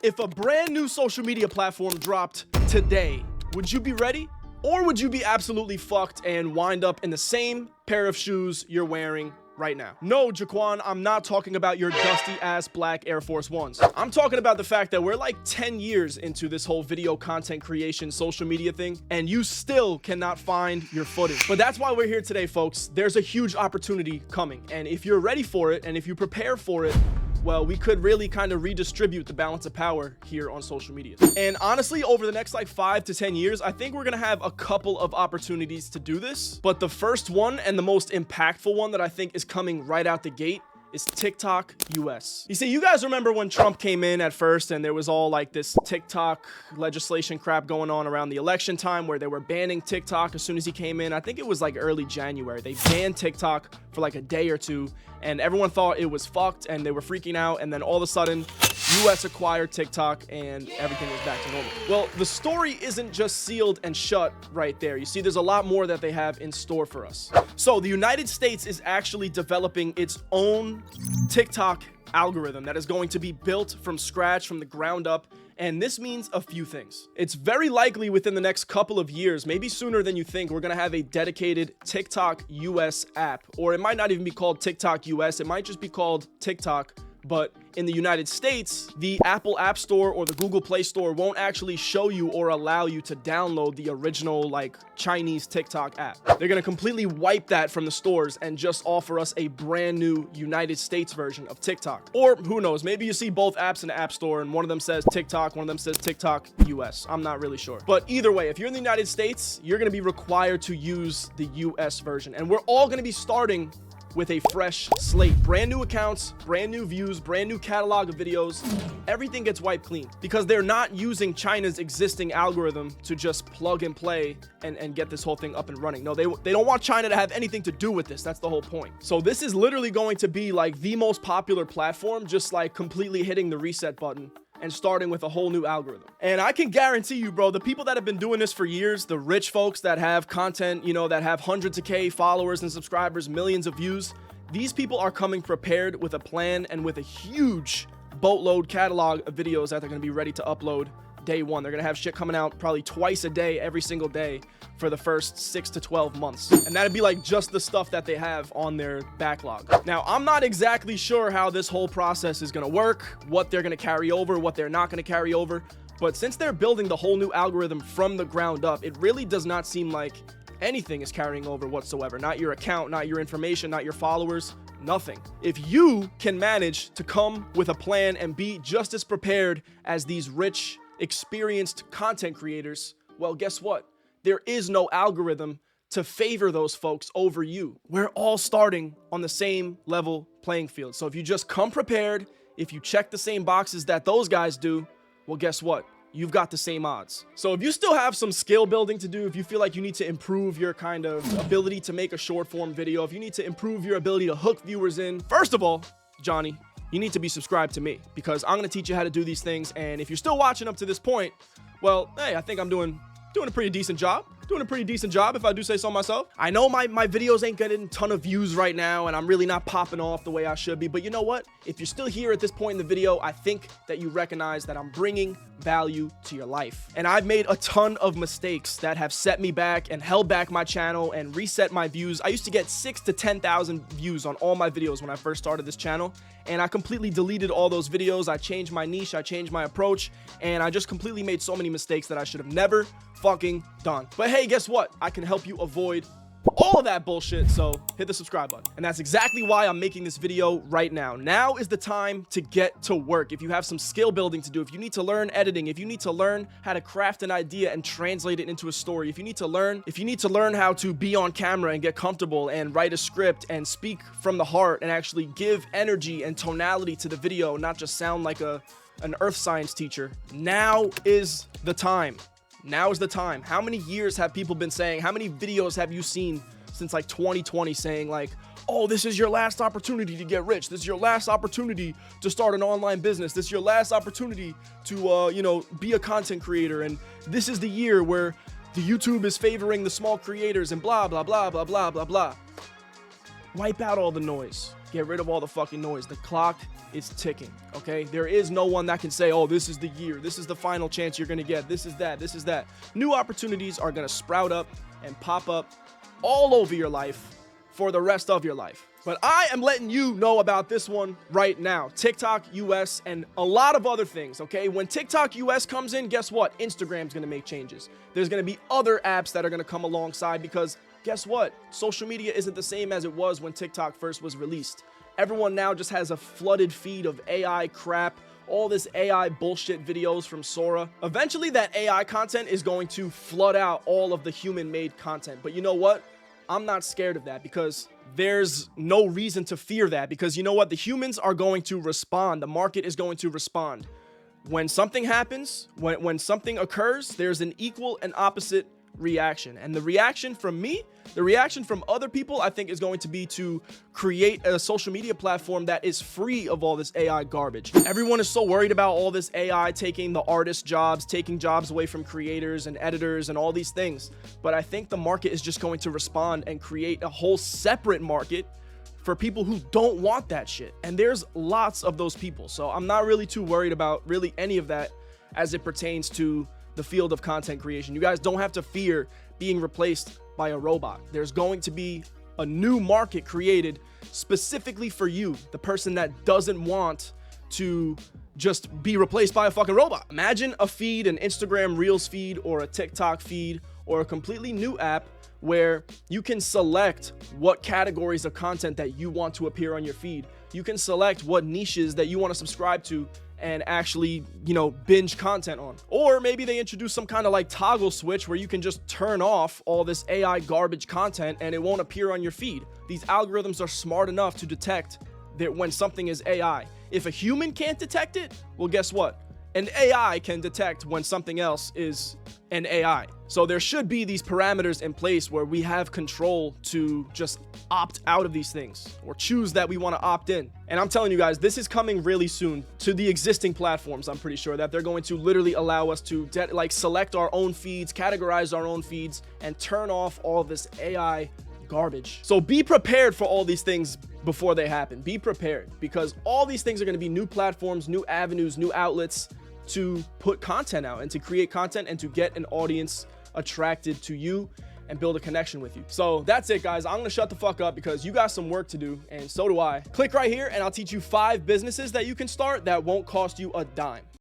If a brand new social media platform dropped today, would you be ready? Or would you be absolutely fucked and wind up in the same pair of shoes you're wearing right now? No, Jaquan, I'm not talking about your dusty-ass black Air Force Ones. I'm talking about the fact that we're like 10 years into this whole video content creation social media thing, and you still cannot find your footing. But that's why we're here today, folks. There's a huge opportunity coming, and if you're ready for it, and if you prepare for it, well, we could really kind of redistribute the balance of power here on social media. And honestly, over the next like 5 to 10 years, I think we're gonna have a couple of opportunities to do this. But the first one and the most impactful one that I think is coming right out the gate is TikTok US. You see, you guys remember when Trump came in at first and there was all like this TikTok legislation crap going on around the election time where they were banning TikTok as soon as he came in. I think it was like early January. They banned TikTok for like a day or two and everyone thought it was fucked and they were freaking out, and then all of a sudden US acquired TikTok and everything was back to normal. Well, the story isn't just sealed and shut right there. You see, there's a lot more that they have in store for us. So the United States is actually developing its own TikTok algorithm that is going to be built from scratch, from the ground up. And this means a few things. It's very likely within the next couple of years, maybe sooner than you think, we're gonna have a dedicated TikTok US app. Or it might not even be called TikTok US, it might just be called TikTok. But in the United States, the Apple App Store or the Google Play Store won't actually show you or allow you to download the original like Chinese TikTok app. They're gonna completely wipe that from the stores and just offer us a brand new United States version of TikTok. Or who knows, maybe you see both apps in the App Store and one of them says TikTok, one of them says TikTok US. I'm not really sure. But either way, if you're in the United States, you're gonna be required to use the US version. And we're all gonna be starting with a fresh slate. Brand new accounts, brand new views, brand new catalog of videos. Everything gets wiped clean because they're not using China's existing algorithm to just plug and play and get this whole thing up and running. No, they don't want China to have anything to do with this. That's the whole point. So this is literally going to be like the most popular platform, just like completely hitting the reset button and starting with a whole new algorithm. And I can guarantee you, bro, the people that have been doing this for years, the rich folks that have content, you know, that have hundreds of K followers and subscribers, millions of views, these people are coming prepared with a plan and with a huge boatload catalog of videos that they're gonna be ready to upload day one. They're gonna have shit coming out probably twice a day, every single day for the first 6 to 12 months. And that'd be like just the stuff that they have on their backlog. Now, I'm not exactly sure how this whole process is gonna work, what they're gonna carry over, what they're not gonna carry over. But since they're building the whole new algorithm from the ground up, it really does not seem like anything is carrying over whatsoever. Not your account, not your information, not your followers, nothing. If you can manage to come with a plan and be just as prepared as these rich, experienced content creators, well, guess what? There is no algorithm to favor those folks over you. We're all starting on the same level playing field. So if you just come prepared, if you check the same boxes that those guys do, well, guess what? You've got the same odds. So if you still have some skill building to do, if you feel like you need to improve your kind of ability to make a short form video, if you need to improve your ability to hook viewers in, first of all, Johnny, you need to be subscribed to me because I'm going to teach you how to do these things. And if you're still watching up to this point, well, hey, I think I'm doing a pretty decent job. Doing a pretty decent job, if I do say so myself. I know my videos ain't getting a ton of views right now, and I'm really not popping off the way I should be, but you know what? If you're still here at this point in the video, I think that you recognize that I'm bringing value to your life. And I've made a ton of mistakes that have set me back and held back my channel and reset my views. I used to get 6,000 to 10,000 views on all my videos when I first started this channel, and I completely deleted all those videos. I changed my niche, I changed my approach, and I just completely made so many mistakes that I should have never fucking done. But hey, guess what? I can help you avoid all of that bullshit, so hit the subscribe button. And that's exactly why I'm making this video right now. Now is the time to get to work. If you have some skill building to do, if you need to learn editing, if you need to learn how to craft an idea and translate it into a story, if you need to learn how to be on camera and get comfortable and write a script and speak from the heart and actually give energy and tonality to the video, not just sound like an earth science teacher, now is the time. Now is the time. How many years have people been saying, how many videos have you seen since like 2020 saying like, oh, this is your last opportunity to get rich. This is your last opportunity to start an online business. This is your last opportunity to, be a content creator. And this is the year where the YouTube is favoring the small creators and blah, blah, blah, blah, blah, blah, blah. Wipe out all the noise. Get rid of all the fucking noise. The clock is ticking, okay? There is no one that can say, oh, this is the year. This is the final chance you're going to get. This is that. This is that. New opportunities are going to sprout up and pop up all over your life for the rest of your life. But I am letting you know about this one right now. TikTok US and a lot of other things, okay? When TikTok US comes in, guess what? Instagram's going to make changes. There's going to be other apps that are going to come alongside because guess what? Social media isn't the same as it was when TikTok first was released. Everyone now just has a flooded feed of AI crap, all this AI bullshit videos from Sora. Eventually that AI content is going to flood out all of the human-made content. But you know what? I'm not scared of that because there's no reason to fear that because you know what? The humans are going to respond. The market is going to respond. When something happens, when something occurs, there's an equal and opposite reaction. And the reaction from me, the reaction from other people, I think is going to be to create a social media platform that is free of all this AI garbage. Everyone is so worried about all this AI taking the artist jobs, taking jobs away from creators and editors and all these things. But I think the market is just going to respond and create a whole separate market for people who don't want that shit. And there's lots of those people. So I'm not really too worried about really any of that as it pertains to the field of content creation. You guys don't have to fear being replaced by a robot. There's going to be a new market created specifically for you, the person that doesn't want to just be replaced by a fucking robot. Imagine a feed, an Instagram Reels feed or a TikTok feed or a completely new app where you can select what categories of content that you want to appear on your feed. You can select what niches that you want to subscribe to and actually, you know, binge content on. Or maybe they introduce some kind of like toggle switch where you can just turn off all this AI garbage content and it won't appear on your feed. These algorithms are smart enough to detect that when something is AI. If a human can't detect it, well, guess what? An AI can detect when something else is an AI. So there should be these parameters in place where we have control to just opt out of these things or choose that we want to opt in. And I'm telling you guys, this is coming really soon to the existing platforms. I'm pretty sure that they're going to literally allow us to select our own feeds, categorize our own feeds, and turn off all this AI garbage. So be prepared for all these things before they happen. Be prepared because all these things are going to be new platforms, new avenues, new outlets to put content out and to create content and to get an audience attracted to you and build a connection with you. So that's it, guys. I'm gonna shut the fuck up because you got some work to do and so do I. Click right here and I'll teach you 5 businesses that you can start that won't cost you a dime.